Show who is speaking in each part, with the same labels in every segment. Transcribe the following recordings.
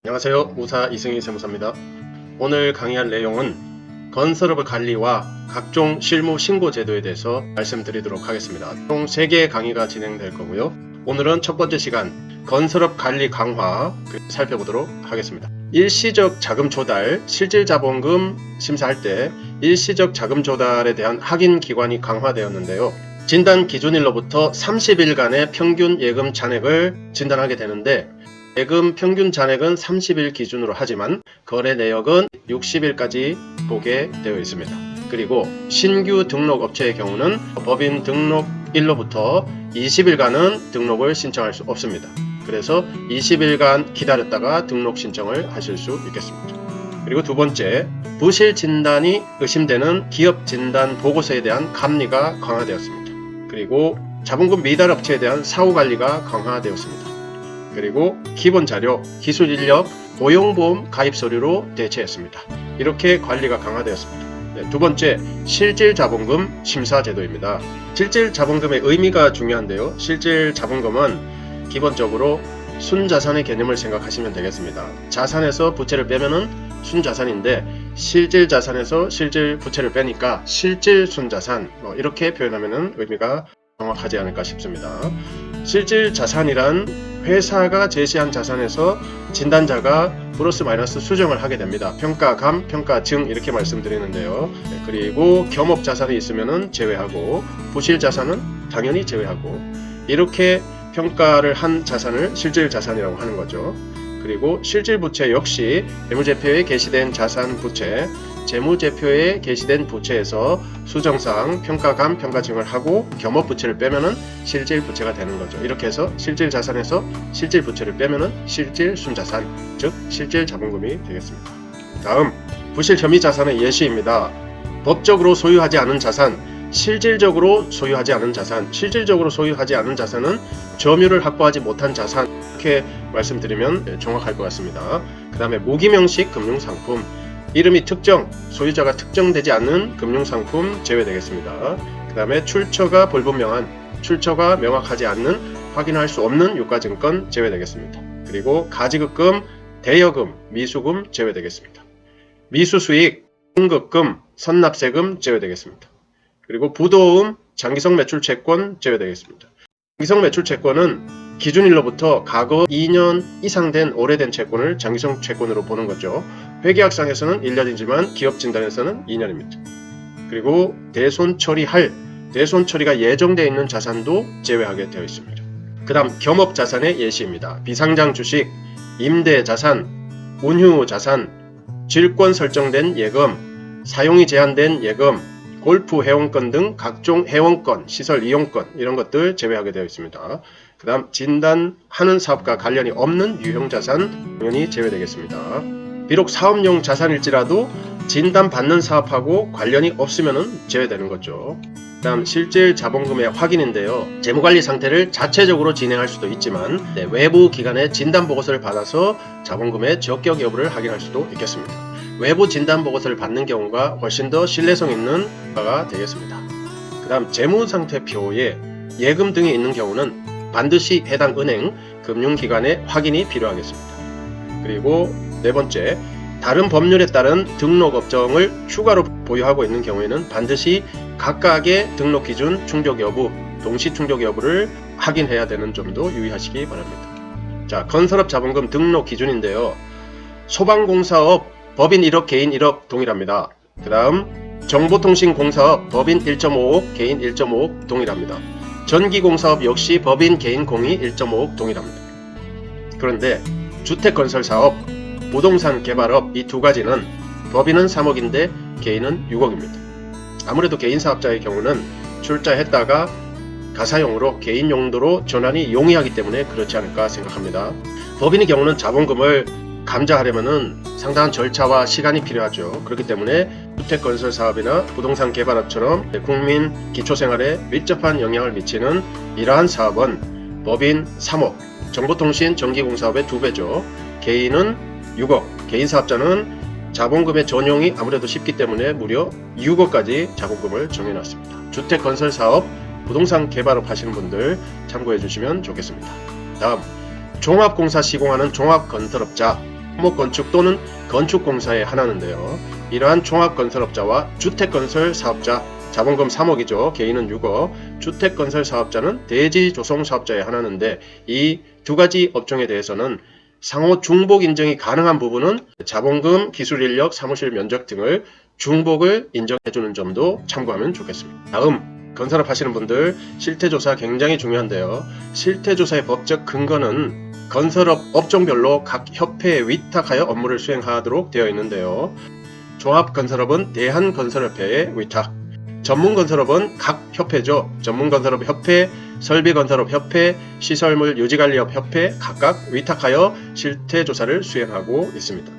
Speaker 1: 안녕하세요. 우사 이승희 세무사입니다. 오늘 강의할 내용은 건설업의 관리와 각종 실무 신고 제도에 대해서 말씀드리도록 하겠습니다. 총 3개의 강의가 진행될 거고요. 오늘은 첫 번째 시간 건설업 관리 강화 살펴보도록 하겠습니다. 일시적 자금 조달, 실질자본금 심사할 때 일시적 자금 조달에 대한 확인 기관이 강화되었는데요. 진단 기준일로부터 30일간의 평균 예금 잔액을 진단하게 되는데 예금 평균 잔액은 30일 기준으로 하지만 거래 내역은 60일까지 보게 되어 있습니다. 그리고 신규 등록 업체의 경우는 법인 등록일로부터 20일간은 등록을 신청할 수 없습니다. 그래서 20일간 기다렸다가 등록 신청을 하실 수 있겠습니다. 그리고 두 번째, 부실 진단이 의심되는 기업 진단 보고서에 대한 감리가 강화되었습니다. 그리고 자본금 미달 업체에 대한 사후 관리가 강화되었습니다. 그리고 기본 자료, 기술 인력, 고용보험 가입 서류로 대체했습니다. 이렇게 관리가 강화되었습니다. 두 번째, 실질자본금 심사 제도입니다. 실질자본금의 의미가 중요한데요. 실질자본금은 기본적으로 순자산의 개념을 생각하시면 되겠습니다. 자산에서 부채를 빼면은 순자산인데 실질자산에서 실질부채를 빼니까 실질순자산, 이렇게 표현하면은 의미가 정확하지 않을까 싶습니다. 실질자산이란 회사가 제시한 자산에서 진단자가 플러스 마이너스 수정을 하게 됩니다. 평가감, 평가증 이렇게 말씀드리는데요. 그리고 겸업자산이 있으면 제외하고 부실자산은 당연히 제외하고 이렇게 평가를 한 자산을 실질자산이라고 하는 거죠. 그리고 실질부채 역시 재무제표에 게시된 자산 부채, 재무제표에 게시된 부채에서 수정상 평가감, 평가증을 하고 겸업부채를 빼면은 실질부채가 되는 거죠. 이렇게 해서 실질자산에서 실질부채를 빼면은 실질순자산, 즉 실질자본금이 되겠습니다. 다음, 부실혐의자산의 예시입니다. 법적으로 소유하지 않은 자산, 실질적으로 소유하지 않은 자산, 실질적으로 소유하지 않은 자산은 점유를 확보하지 못한 자산, 이렇게 말씀드리면 정확할 것 같습니다. 그 다음에 무기명식 금융상품, 이름이 특정, 소유자가 특정되지 않는 금융상품 제외되겠습니다. 그 다음에 출처가 불분명한, 출처가 명확하지 않는, 확인할 수 없는 유가증권 제외되겠습니다. 그리고 가지급금, 대여금, 미수금 제외되겠습니다. 미수수익, 승급금, 선납세금 제외되겠습니다. 그리고 부도음, 장기성 매출채권 제외되겠습니다. 장기성 매출채권은 기준일로부터 과거 2년 이상 된 오래된 채권을 장기성 채권으로 보는 거죠. 회계학상에서는 1년이지만 기업진단에서는 2년입니다. 그리고 대손처리할, 대손처리가 예정되어 있는 자산도 제외하게 되어 있습니다. 그 다음 겸업자산의 예시입니다. 비상장 주식, 임대자산, 운휴자산, 질권 설정된 예금, 사용이 제한된 예금, 골프 회원권 등 각종 회원권, 시설 이용권 이런 것들 제외하게 되어 있습니다. 그 다음 진단하는 사업과 관련이 없는 유형자산 당연히 제외되겠습니다. 비록 사업용 자산일지라도 진단받는 사업하고 관련이 없으면 제외되는 거죠. 그 다음 실질자본금의 확인인데요. 재무관리 상태를 자체적으로 진행할 수도 있지만 외부 기관의 진단보고서를 받아서 자본금의 적격 여부를 확인할 수도 있겠습니다. 외부 진단보고서를 받는 경우가 훨씬 더 신뢰성 있는 바가 되겠습니다. 그 다음 재무상태표에 예금 등이 있는 경우는 반드시 해당 은행, 금융기관의 확인이 필요하겠습니다. 그리고 네 번째, 다른 법률에 따른 등록업종을 추가로 보유하고 있는 경우에는 반드시 각각의 등록기준 충족 여부, 동시 충족 여부를 확인해야 되는 점도 유의하시기 바랍니다. 자, 건설업 자본금 등록 기준인데요. 소방공사업 법인 1억, 개인 1억 동일합니다. 그 다음 정보통신공사업 법인 1.5억, 개인 1.5억 동일합니다. 전기공사업 역시 법인, 개인 공이 1.5억 동일합니다. 그런데 주택건설사업, 부동산 개발업 이 두 가지는 법인은 3억인데 개인은 6억입니다. 아무래도 개인사업자의 경우는 출자했다가 가사용으로 개인 용도로 전환이 용이하기 때문에 그렇지 않을까 생각합니다. 법인의 경우는 자본금을 감자하려면 상당한 절차와 시간이 필요하죠. 그렇기 때문에 주택건설사업이나 부동산 개발업처럼 국민 기초생활에 밀접한 영향을 미치는 이러한 사업은 법인 3억, 정보통신 전기공사업의 2배죠. 개인은 6억, 개인사업자는 자본금의 전용이 아무래도 쉽기 때문에 무려 6억까지 자본금을 정해놨습니다. 주택건설사업, 부동산 개발업 하시는 분들 참고해 주시면 좋겠습니다. 다음, 종합공사 시공하는 종합건설업자, 토목건축 또는 건축공사에 하나는데요. 이러한 종합건설업자와 주택건설사업자, 자본금 3억이죠. 개인은 6억, 주택건설사업자는 대지조성사업자에 하나는데 이 두 가지 업종에 대해서는 상호 중복 인정이 가능한 부분은 자본금, 기술인력, 사무실 면적 등을 중복을 인정해주는 점도 참고하면 좋겠습니다. 다음, 건설업 하시는 분들 실태조사 굉장히 중요한데요. 실태조사의 법적 근거는 건설업 업종별로 각 협회에 위탁하여 업무를 수행하도록 되어 있는데요. 종합건설업은 대한건설협회에 위탁, 전문건설업은 각 협회죠. 전문건설업협회, 설비건설업협회, 시설물 유지관리업협회 각각 위탁하여 실태조사를 수행하고 있습니다.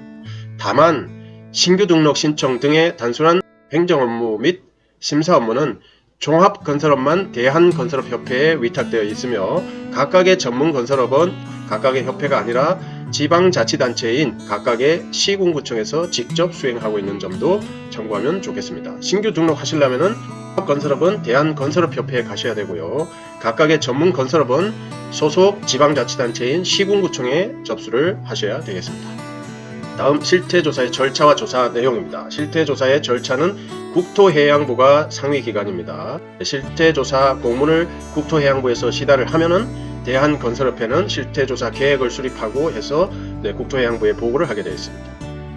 Speaker 1: 다만 신규 등록 신청 등의 단순한 행정업무 및 심사 업무는 종합건설업만 대한건설업협회에 위탁되어 있으며 각각의 전문건설업은 각각의 협회가 아니라 지방자치단체인 각각의 시군구청에서 직접 수행하고 있는 점도 참고하면 좋겠습니다. 신규 등록하시려면 종합건설업은 대한건설업협회에 가셔야 되고요. 각각의 전문건설업은 소속 지방자치단체인 시군구청에 접수를 하셔야 되겠습니다. 다음 실태조사의 절차와 조사 내용입니다. 실태조사의 절차는 국토해양부가 상위기관입니다. 실태조사 공문을 국토해양부에서 시달을 하면은 대한건설협회는 실태조사 계획을 수립하고 해서 국토해양부에 보고를 하게 되어 있습니다.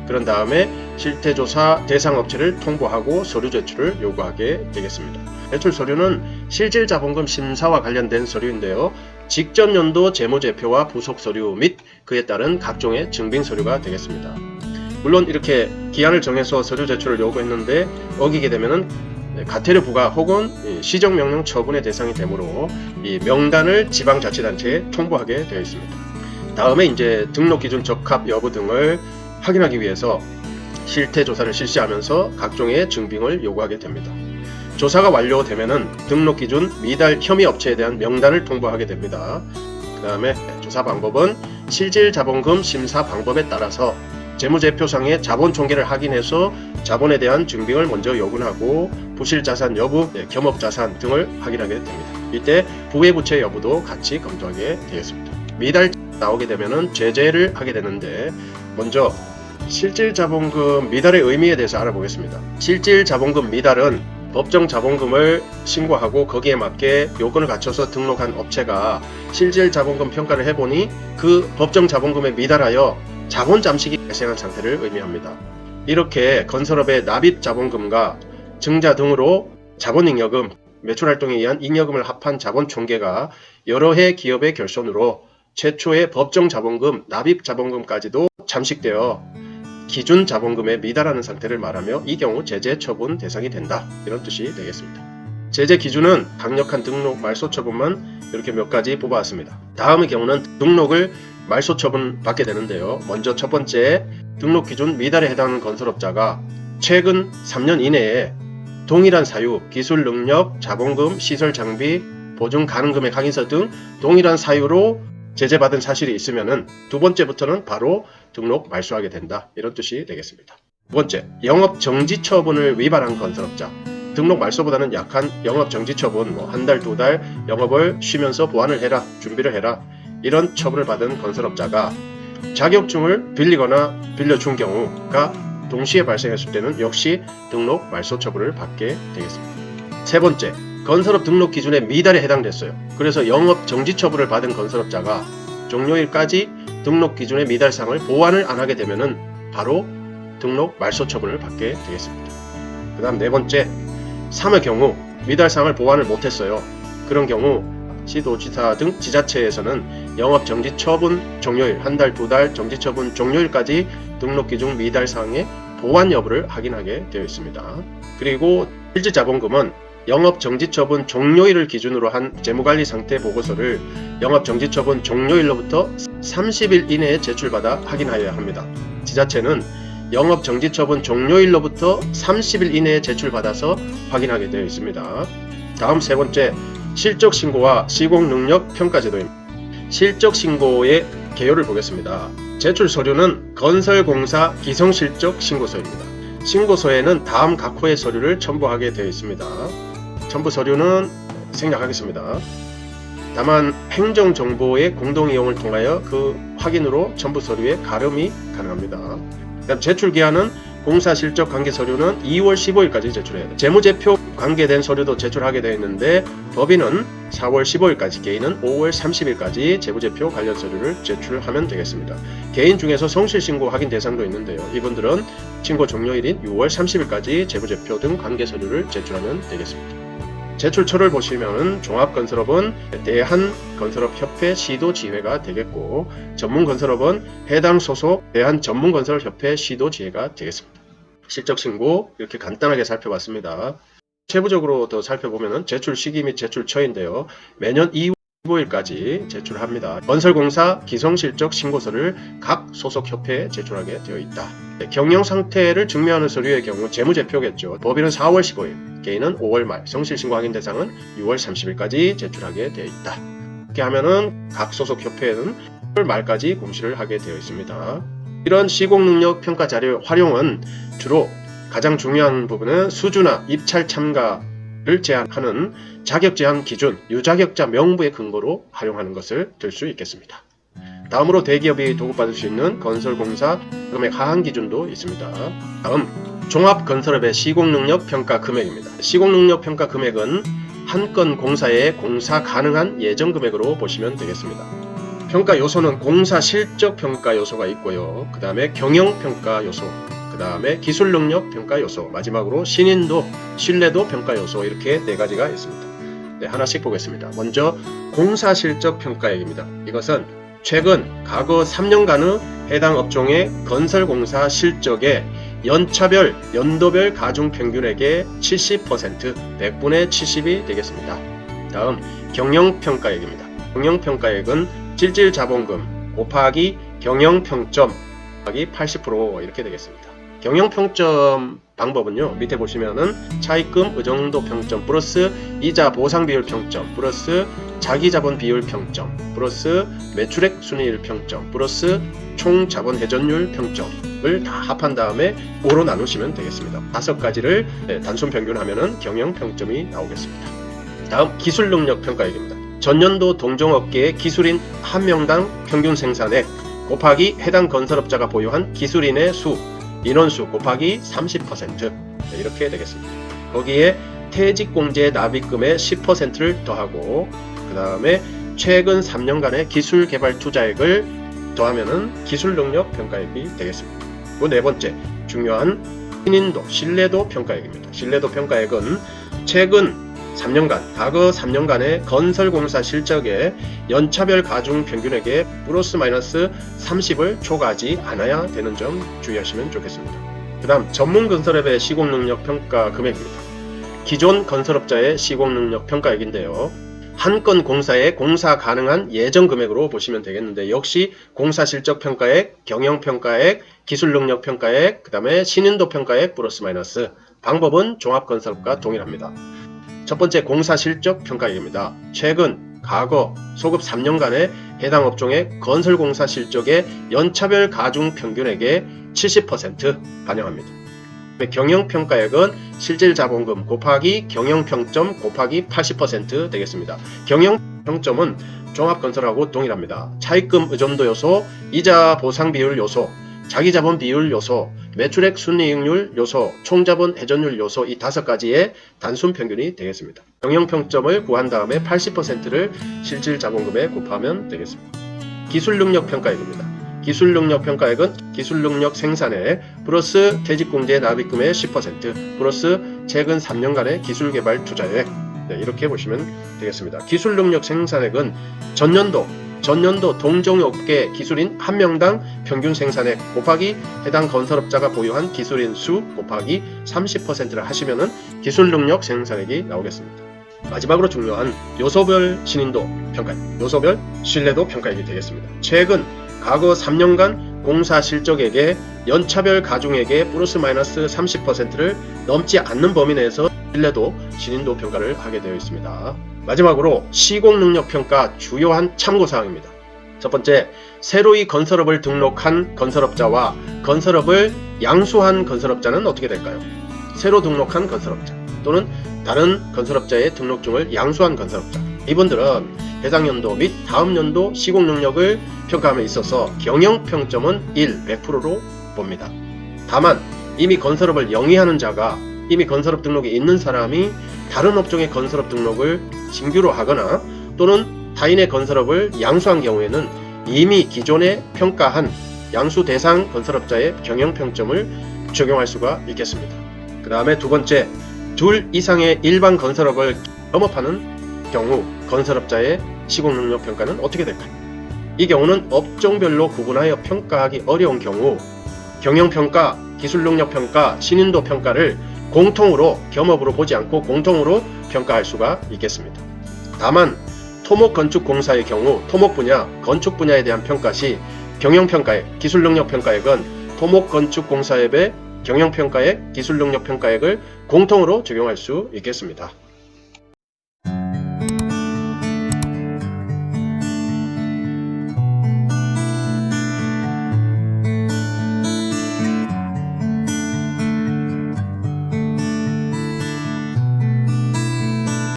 Speaker 1: 그런 다음에 실태조사 대상 업체를 통보하고 서류 제출을 요구하게 되겠습니다. 제출 서류는 실질자본금 심사와 관련된 서류인데요. 직전 연도 재무제표와 부속 서류 및 그에 따른 각종의 증빙 서류가 되겠습니다. 물론 이렇게 기한을 정해서 서류 제출을 요구했는데 어기게 되면은 가태료 부과 혹은 시정명령 처분의 대상이 되므로 이 명단을 지방자치단체에 통보하게 되어 있습니다. 다음에 이제 등록기준 적합 여부 등을 확인하기 위해서 실태조사를 실시하면서 각종의 증빙을 요구하게 됩니다. 조사가 완료되면은 등록기준 미달 혐의 업체에 대한 명단을 통보하게 됩니다. 그 다음에 조사 방법은 실질자본금 심사 방법에 따라서 재무제표상의 자본 총계를 확인해서 자본에 대한 증빙을 먼저 요구하고 부실자산 여부, 겸업자산 등을 확인하게 됩니다. 이때 부외부채 여부도 같이 검토하게 되겠습니다. 미달 나오게 되면은 제재를 하게 되는데 먼저 실질자본금 미달의 의미에 대해서 알아보겠습니다. 실질자본금 미달은 법정 자본금을 신고하고 거기에 맞게 요건을 갖춰서 등록한 업체가 실질자본금 평가를 해보니 그 법정 자본금에 미달하여 자본 잠식이 발생한 상태를 의미합니다. 이렇게 건설업의 납입 자본금과 증자 등으로 자본잉여금, 매출활동에 의한 잉여금을 합한 자본 총계가 여러 해 기업의 결손으로 최초의 법정 자본금, 납입 자본금까지도 잠식되어 기준 자본금에 미달하는 상태를 말하며 이 경우 제재 처분 대상이 된다. 이런 뜻이 되겠습니다. 제재 기준은 강력한 등록 말소 처분만 이렇게 몇 가지 뽑아왔습니다. 다음의 경우는 등록을 말소 처분 받게 되는데요. 먼저 첫 번째, 등록 기준 미달에 해당하는 건설업자가 최근 3년 이내에 동일한 사유, 기술 능력, 자본금, 시설 장비, 보증 가능 금액 확인서 등 동일한 사유로 제재받은 사실이 있으면은 두 번째부터는 바로 등록 말소하게 된다. 이런 뜻이 되겠습니다. 두 번째, 영업 정지 처분을 위반한 건설업자. 등록 말소보다는 약한 영업 정지 처분, 한 달, 두 달 영업을 쉬면서 보완을 해라, 준비를 해라. 이런 처분을 받은 건설업자가 자격증을 빌리거나 빌려준 경우가 동시에 발생했을 때는 역시 등록 말소 처분을 받게 되겠습니다. 세 번째, 건설업 등록 기준에 미달에 해당됐어요. 그래서 영업 정지 처분을 받은 건설업자가 종료일까지 등록 기준의 미달상을 보완을 안 하게 되면은 바로 등록 말소 처분을 받게 되겠습니다. 그 다음 네 번째, 3의 경우 미달상을 보완을 못했어요. 그런 경우 시도지사 등 지자체에서는 영업 정지 처분 종료일, 한 달, 두 달 정지 처분 종료일까지 등록 기준 미달상의 보완 여부를 확인하게 되어 있습니다. 그리고 실질자본금은 영업 정지 처분 종료일을 기준으로 한 재무관리 상태 보고서를 영업 정지 처분 종료일로부터 30일 이내에 제출받아 확인하여야 합니다. 지자체는 영업 정지 처분 종료일로부터 30일 이내에 제출받아서 확인하게 되어 있습니다. 다음 세 번째, 실적 신고와 시공 능력 평가 제도입니다. 실적 신고의 개요를 보겠습니다. 제출 서류는 건설공사 기성실적 신고서입니다. 신고서에는 다음 각 호의 서류를 첨부하게 되어 있습니다. 첨부 서류는 생략하겠습니다. 다만 행정정보의 공동이용을 통하여 그 확인으로 첨부 서류에 가름이 가능합니다. 그다음 제출기한은 공사 실적 관계 서류는 2월 15일까지 제출해야 돼요. 재무제표 관계된 서류도 제출하게 되어 있는데 법인은 4월 15일까지, 개인은 5월 30일까지 재무제표 관련 서류를 제출하면 되겠습니다. 개인 중에서 성실신고 확인 대상도 있는데요. 이분들은 신고 종료일인 6월 30일까지 재무제표 등 관계 서류를 제출하면 되겠습니다. 제출처를 보시면 종합건설업은 대한건설업협회 시도지회가 되겠고, 전문건설업은 해당 소속 대한전문건설협회 시도지회가 되겠습니다. 실적신고 이렇게 간단하게 살펴봤습니다. 세부적으로 더 살펴보면 제출 시기 및 제출처인데요. 매년 2월 15일까지 제출합니다. 건설공사 기성실적 신고서를 각 소속 협회에 제출하게 되어 있다. 경영 상태를 증명하는 서류의 경우 재무제표겠죠. 법인은 4월 15일, 개인은 5월 말, 성실신고 확인 대상은 6월 30일까지 제출하게 되어 있다. 이렇게 하면은 각 소속 협회에는 6월 말까지 공시를 하게 되어 있습니다. 이런 시공능력 평가 자료 활용은 주로 가장 중요한 부분은 수주나 입찰 참가를 제한하는 자격 제한 기준, 유자격자 명부의 근거로 활용하는 것을 들 수 있겠습니다. 다음으로 대기업이 도급받을 수 있는 건설공사 금액 하한 기준도 있습니다. 다음, 종합건설업의 시공능력 평가 금액입니다. 시공능력 평가 금액은 한 건 공사의 공사 가능한 예정 금액으로 보시면 되겠습니다. 평가 요소는 공사 실적 평가 요소가 있고요. 그 다음에 경영 평가 요소, 그 다음에 기술 능력 평가 요소, 마지막으로 신인도, 신뢰도 평가 요소, 이렇게 네 가지가 있습니다. 네, 하나씩 보겠습니다. 먼저 공사 실적 평가액입니다. 이것은 최근 과거 3년간의 해당 업종의 건설공사 실적의 연차별, 연도별 가중평균액의 70%, 100분의 70이 되겠습니다. 다음 경영평가액입니다. 경영평가액은 실질자본금 곱하기 경영평점 곱하기 80% 이렇게 되겠습니다. 경영평점 방법은요, 밑에 보시면은 차입금 의정도 평점 플러스 이자 보상 비율 평점 플러스 자기자본 비율 평점 플러스 매출액 순이율 평점 플러스 총 자본 회전율 평점을 다 합한 다음에 5로 나누시면 되겠습니다. 5가지를 단순 평균하면은 경영평점이 나오겠습니다. 다음 기술능력 평가액입니다. 전년도 동종업계의 기술인 한 명당 평균 생산액 곱하기 해당 건설업자가 보유한 기술인의 수, 인원수 곱하기 30% 이렇게 되겠습니다. 거기에 퇴직공제 납입금의 10%를 더하고 그 다음에 최근 3년간의 기술개발 투자액을 더하면은 기술능력 평가액이 되겠습니다. 그 네 번째 중요한 신인도, 신뢰도 평가액입니다. 신뢰도 평가액은 최근 3년간, 과거 3년간의 건설공사 실적의 연차별 가중 평균액에 플러스 마이너스 30을 초과하지 않아야 되는 점 주의하시면 좋겠습니다. 그 다음 전문건설업의 시공능력 평가 금액입니다. 기존 건설업자의 시공능력 평가액인데요. 한 건 공사의 공사 가능한 예정 금액으로 보시면 되겠는데, 역시 공사 실적 평가액, 경영 평가액, 기술 능력 평가액, 그 다음에 신인도 평가액 플러스 마이너스, 방법은 종합건설업과 동일합니다. 첫 번째 공사 실적 평가액입니다. 최근, 과거, 소급 3년간의 해당 업종의 건설공사 실적의 연차별 가중 평균액의 70% 반영합니다. 경영평가액은 실질자본금 곱하기 경영평점 곱하기 80% 되겠습니다. 경영평점은 종합건설하고 동일합니다. 차입금 의존도 요소, 이자 보상 비율 요소, 자기자본 비율 요소, 매출액 순이익률 요소, 총자본 회전율 요소, 이 5가지의 단순 평균이 되겠습니다. 경영평점을 구한 다음에 80%를 실질자본금에 곱하면 되겠습니다. 기술능력 평가액입니다. 기술능력 평가액은 기술능력 생산액 플러스 퇴직공제 납입금의 10% 플러스 최근 3년간의 기술개발 투자액, 이렇게 보시면 되겠습니다. 기술능력 생산액은 전년도 동종업계 기술인 한 명당 평균 생산액 곱하기 해당 건설업자가 보유한 기술인 수 곱하기 30%를 하시면은 기술능력 생산액이 나오겠습니다. 마지막으로 중요한 요소별 신인도 평가액, 요소별 신뢰도 평가액이 되겠습니다. 최근 과거 3년간 공사 실적액의 연차별 가중액의 플러스 마이너스 30%를 넘지 않는 범위 내에서 신뢰도, 신인도 평가를 하게 되어 있습니다. 마지막으로 시공능력 평가 주요한 참고사항입니다. 첫 번째, 새로이 건설업을 등록한 건설업자와 건설업을 양수한 건설업자는 어떻게 될까요? 새로 등록한 건설업자 또는 다른 건설업자의 등록증을 양수한 건설업자, 이분들은 해당 연도 및 다음 연도 시공 능력을 평가함에 있어서 경영평점은 100%로 봅니다. 다만 이미 건설업을 영위하는 자가 이미 건설업 등록이 있는 사람이 다른 업종의 건설업 등록을 신규로 하거나 또는 타인의 건설업을 양수한 경우에는 이미 기존에 평가한 양수 대상 건설업자의 경영평점을 적용할 수가 있겠습니다. 그 다음에 두 번째, 둘 이상의 일반 건설업을 겸업하는 경우 건설업자의 시공능력 평가는 어떻게 될까요? 이 경우는 업종별로 구분하여 평가하기 어려운 경우 경영평가, 기술능력평가, 신인도 평가를 공통으로 겸업으로 보지 않고 공통으로 평가할 수가 있겠습니다. 다만 토목건축공사의 경우 토목 분야, 건축 분야에 대한 평가 시 경영평가액, 기술능력평가액은 토목건축공사협의 경영평가액, 기술능력평가액을 공통으로 적용할 수 있겠습니다.